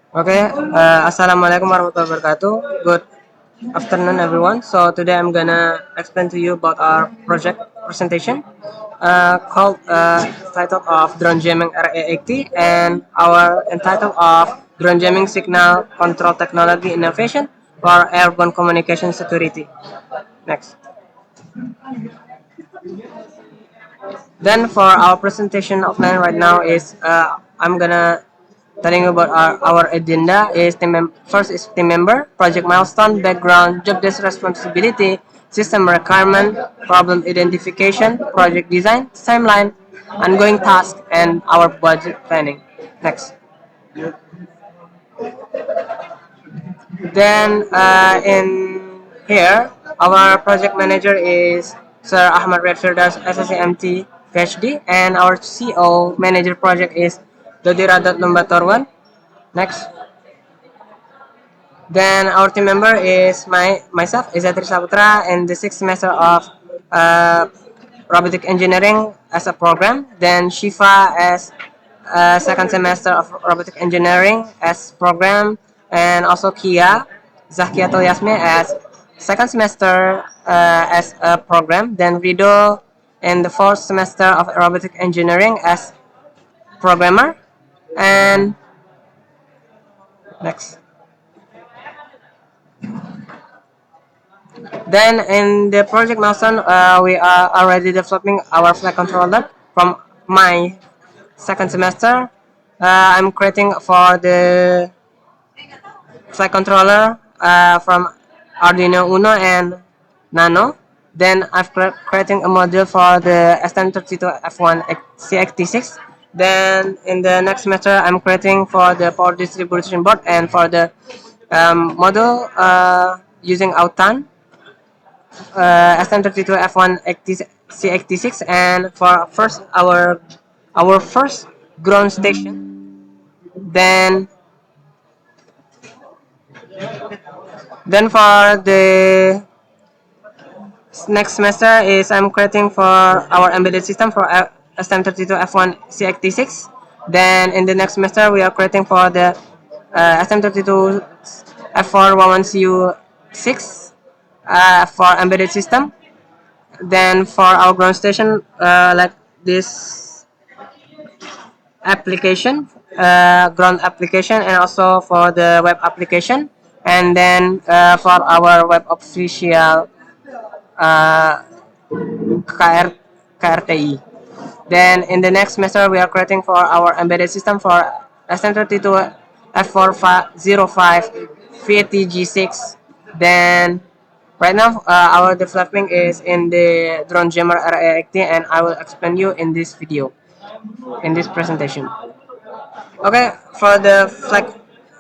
Okay, Assalamualaikum warahmatullahi wabarakatuh. Good afternoon, everyone. So today I'm gonna explain to you about our project presentation called titled of Drone Jamming RA80 and our entitled of Drone Jamming Signal Control Technology Innovation for Airborne Communication Security. Next. Then for our presentation outline right now is I'm gonna telling you about our agenda is first is team member, project milestone, background, job desk responsibility, system requirement, problem identification, project design, timeline, ongoing task, and our budget planning. Next. Then in here, our project manager is Sir Ahmad Redfirdas, SSCMT PhD, and our CO manager project is Dodi Radot Lumbatorwan. Next. Then our team member is myself, Izatri Saputra, in the sixth semester of uh, robotic engineering as a program. Then Shifa as second semester of robotic engineering as program, and also Kia Zakiatul Yasmi as second semester as a program. Then Rido in the fourth semester of robotic engineering as programmer. And next. Then in the project milestone, we are already developing our flight controller from my second semester. I'm creating for the flight controller from Arduino Uno and Nano. Then I've creating a module for the STM32 F1 CXT6. Then in the next semester, I'm creating for the power distribution board and for the model using Autan SM32 F1 C86, and for first our first ground station. Then for the next semester is I'm creating for our embedded system for SM32 F1 C86. Then in the next semester we are creating for the SM32 F4 11CU6 for embedded system. Then for our ground station, like this application, ground application, and also for the web application, and then for our web official uh, KR, KRTI. Then in the next semester, we are creating for our embedded system for SN32 F405 VTG6. Then right now, our developing is in the drone jammer RA80, and I will explain you in this video, in this presentation. Okay, for the flag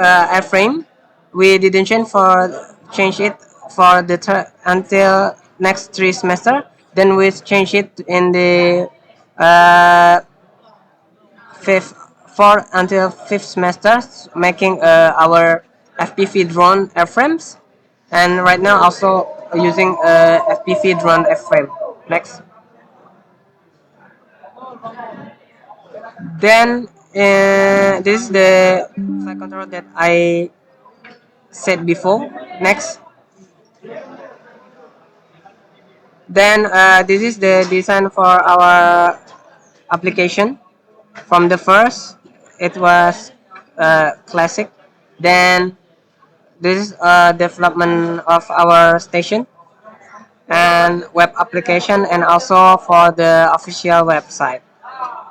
airframe, we didn't change it for the until next three semester. Then we change it in the uh, fifth four until fifth semester, making our FPV drone airframes, and right now also using FPV drone airframe. Next. Then this is the flight control that I said before. Next. Then this is the design for our application. From the first, it was classic. Then this is development of our station and web application, and also for the official website.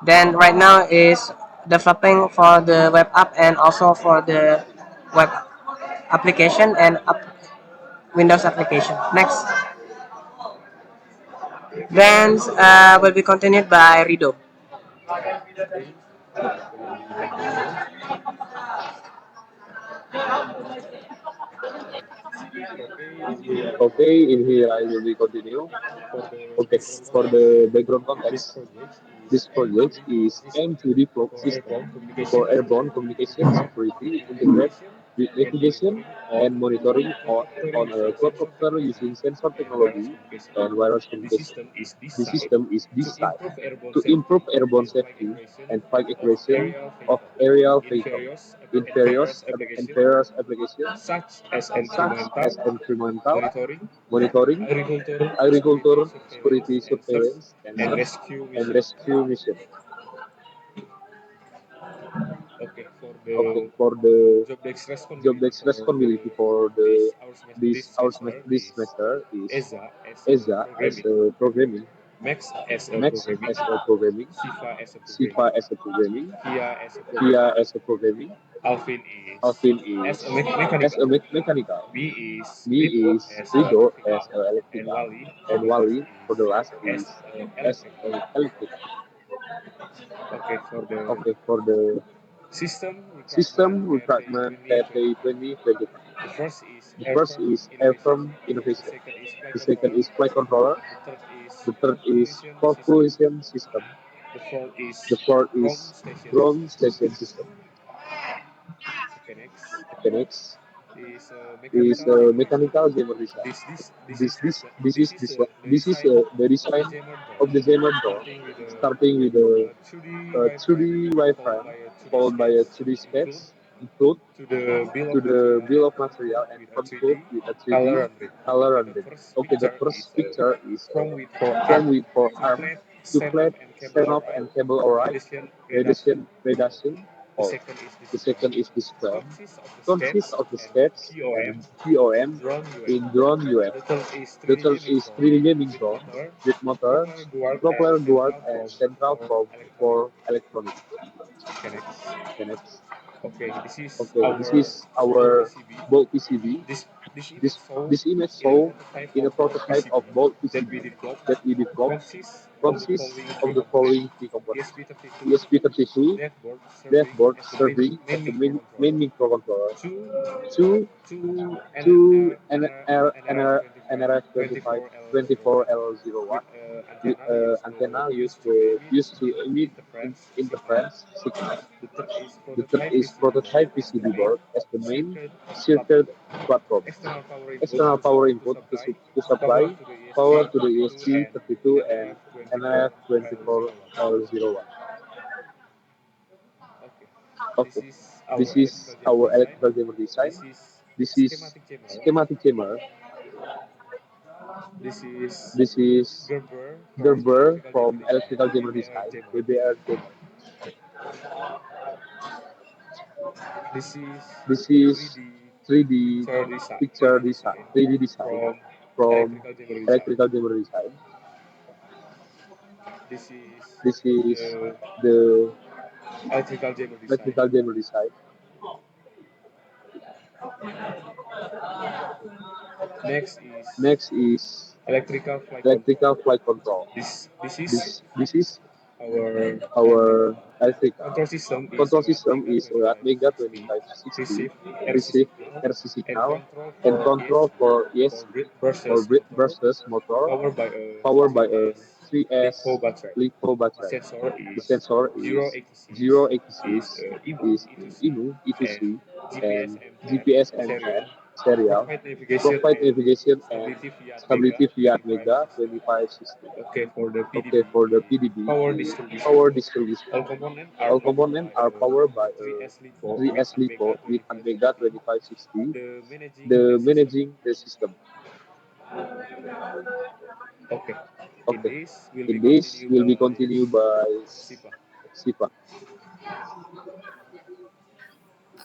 Then right now is developing for the web app and also for the web application and Windows application. Next. Then will be continued by Rido. Okay, in here I will be continue. Okay, for the background context, this project is aimed to develop system for airborne communication security integration navigation and monitoring on a quadcopter using sensor technology and wireless communication. The system is designed to improve airborne safety and flight accuracy of aerial vehicles in various applications such as environmental monitoring, agriculture, security surveillance, and search and rescue mission. Okay, for the job desk responsibility for this semester is ESA as a programming, Max as a programming, SIFA as a programming, Kia as a programming, Alvin is as a mechanical, Me is Rido as a electrical, and Wali for the last is as a electric. Okay, for the system requirement TP 2025. The first is Airframe Innovation. The second is Flight Controller. The third is Propulsion System. The fourth is Ground Station System. Okay, next is mechanical jammer design. This is the design of the jammer door, starting with a 2D wireframe, followed by a 2D sketch, include to the bill of material and conclude with a 3D color rendering. Okay, the first picture is from with for arm, two flat, stand off and cable alright, reduction all. The second is display, consists of the sketch and GOM in drone UF. The third is 3D gaming drone with motors, propeller guard, and central probe for electronics. Okay, next. Okay, this is our Bolt PCB. This image show in a prototype of Bolt PCB that we developed consists of the following key components: ESP32 dashboard serving as the main microcontroller, two NRF 24L01 with antenna used to emit interference signal. The third is prototype PCB board as the main circuit platform. External power input to supply power to the ESP32 and NRF24L01. Okay, this is our electrical jammer design. This is schematic jammer. This is Gerber from electrical jammer design, BBR jammer. This is 3D picture design, 3D design from electrical jammer design. This is the electrical jammer design. Next is electrical flight control. This is our electrical control system is Atmega 2560 receive RC signal and control for ESC or brushless motor powered by a 3S LiPo battery. The sensor is 086 is INU E2C and GPS M10 serial provide navigation and stability via Atmega 2560. Okay, for the PDB is power distribution. All components are powered by a 3S LiPo with Atmega 2560, the managing the system. Okay, in this will be continued by Sipa.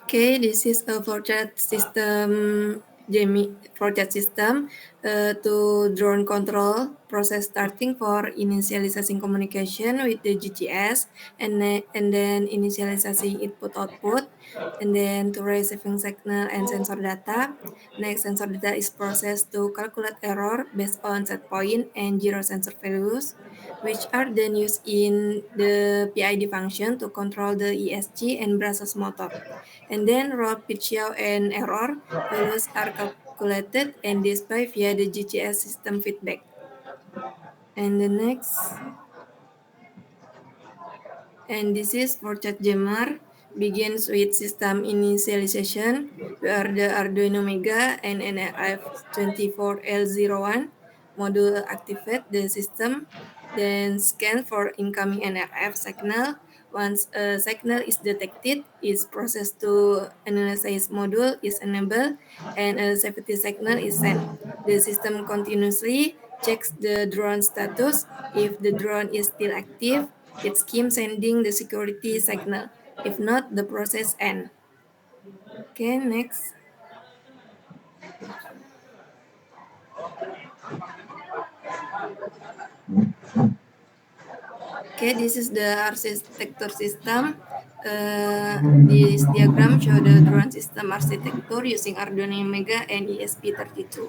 Okay, this is a project system, Jamie project system to drone control process starting for initializing communication with the GGS and then initializing input output and then to receiving signal and sensor data. Next, sensor data is processed to calculate error based on set point and zero sensor values, which are then used in the PID function to control the ESG and brushless motor. And then raw pitch yaw and error values are calculated and displayed via the GGS system feedback. And the next, and this is for chat jammer. begins with system initialization, where the Arduino Mega and NRF24L01 module activate the system, then scan for incoming NRF signal. Once a signal is detected, its process to analyze module is enabled and a safety signal is sent. The system continuously checks the drone status. If the drone is still active, it keeps sending the security signal. If not, the process ends. Okay, next. Okay, this is the architecture system. This diagram show the drone system architecture using Arduino Mega and ESP32.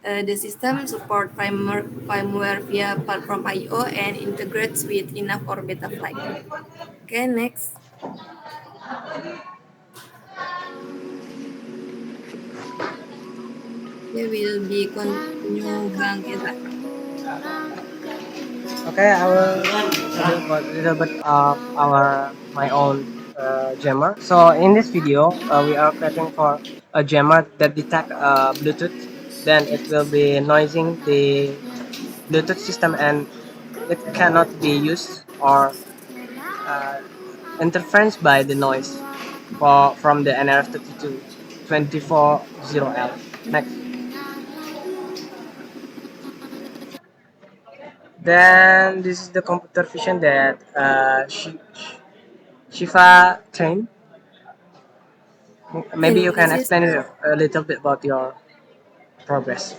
The system support firmware via platform I/O and integrates with enough or Betaflight. Okay, next. Okay, will be continue Bang Eza. Okay, I will talk about a little bit of my own jammer. So in this video, we are creating for a jammer that detect Bluetooth. Then it will be noising the Bluetooth system, and it cannot be used or uh, interference by the noise from the NRF32 240L. Next. Then this is the computer vision that Shifa trained. Maybe And you can explain it a little bit about your progress.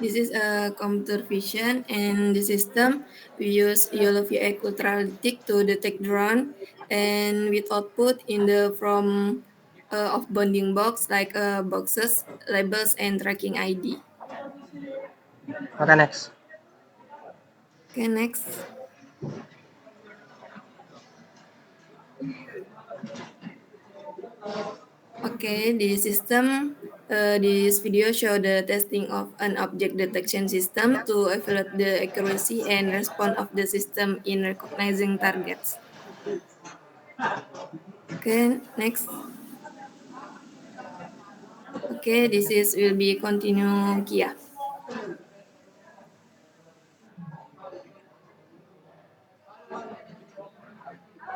this is a computer vision and the system. We use YOLOVIA ultralitic to detect drone and with output in the from of bounding box like boxes, labels, and tracking ID. Okay, next. Okay, next. Okay, the system. This video show the testing of an object detection system to evaluate the accuracy and response of the system in recognizing targets. Okay, next. Okay, this is will be continue Kia.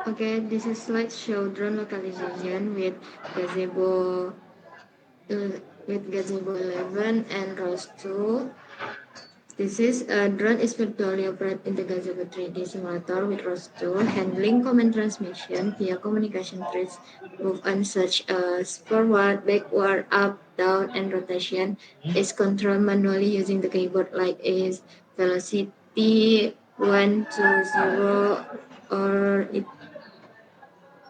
Okay, this is slideshow drone localization Gazebo with Gazebo 11 and ROS 2. This is a drone is virtually operated in the Gazebo 3D simulator with ROS 2, handling command transmission via communication trees, movement such as forward, backward, up, down, and rotation is controlled manually using the keyboard like is velocity 120 or it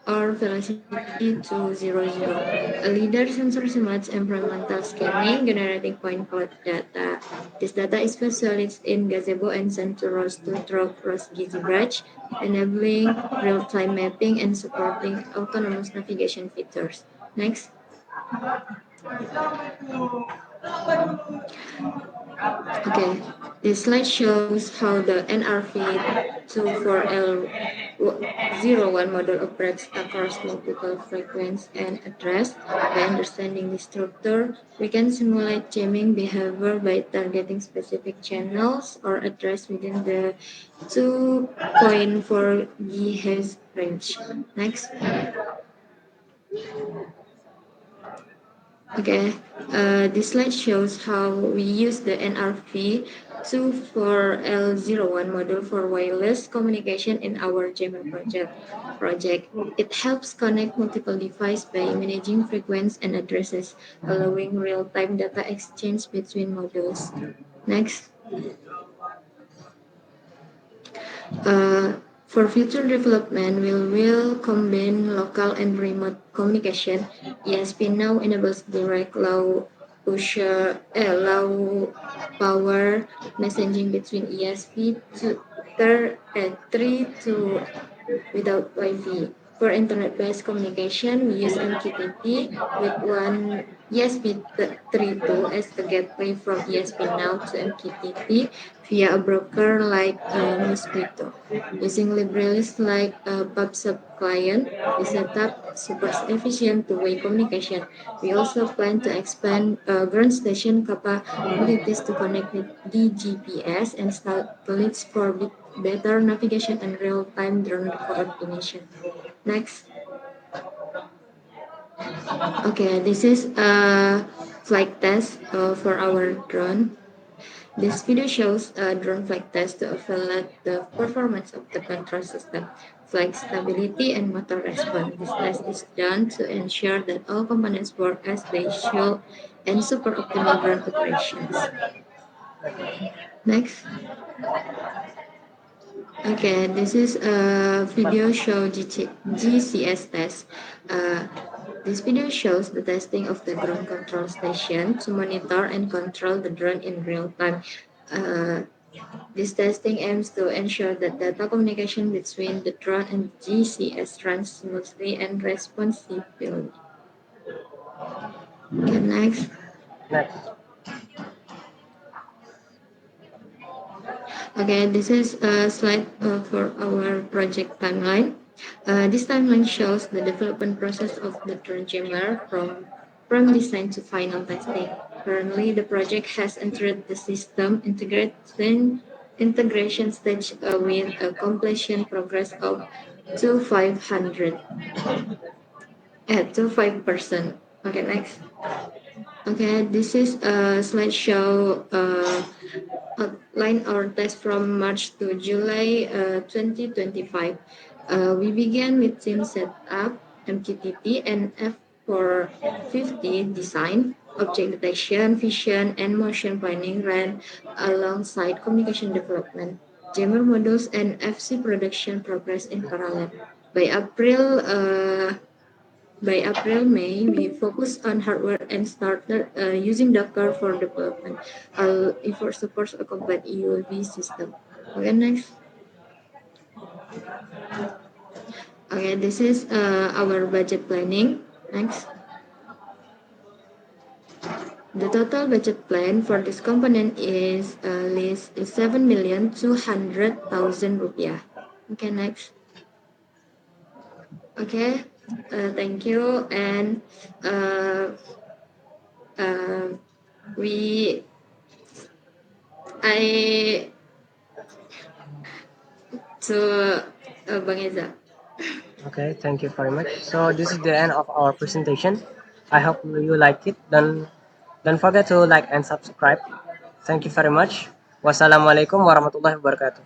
or velocity 200. A LiDAR sensor simulates environmental scanning, generating point cloud data. This data is visualized in Gazebo and sent to ROS2 through ROS-GZBridge, enabling real-time mapping and supporting autonomous navigation features. Next. Okay, this slide shows how the NRV24L01 model operates across multiple frequencies and address. By understanding the structure, we can simulate jamming behavior by targeting specific channels or address within the 2.4 GHz range. Next. Okay, this slide shows how we use the NRV24L01 module for wireless communication in our Jammer project. It helps connect multiple devices by managing frequencies and addresses, allowing real-time data exchange between modules. Next. For future development, we will combine local and remote communication. ESP now enables direct low power messaging between ESP to 3 to without Wi-Fi. For internet-based communication, we use MQTT with one ESP32 as the gateway from ESP Now to MQTT via a broker like Mosquito. Using libraries like PubSub client, we set up super efficient two-way communication. We also plan to expand ground station capabilities to connect with the GPS and satellites for better navigation and real-time drone coordination. Next. Okay, this is a flight test for our drone. This video shows a drone flight test to evaluate the performance of the control system, flight stability, and motor response. This test is done to ensure that all components work as they should and super optimal drone operations. Next. Okay, this is a video show GCS test. This video shows the testing of the drone control station to monitor and control the drone in real time. This testing aims to ensure that data communication between the drone and GCS runs smoothly and responsibly. Okay, next. Next. Okay, this is a slide for our project timeline. This timeline shows the development process of the drone jammer from design to final testing. Currently, the project has entered the system integration stage with a completion progress of 2500 to 5%. Okay, next. Okay, this is a slideshow outline our test from March to July 2025. We began with team setup, MQTT, and F450 design, object detection, vision, and motion planning ran alongside communication development. Jammer modules and FC production progress in parallel. By April, May, we focused on hardware and started using Docker for development. For supports a complete UAV system. Okay, next. Okay, this is our budget planning. Next. The total budget plan for this component is 7,200,000 rupiah. Okay, next. Okay, thank you. And we I to Bang Eza. Okay, thank you very much. So this is the end of our presentation. I hope you like it. Don't forget to like and subscribe. Thank you very much. Wassalamualaikum warahmatullahi wabarakatuh.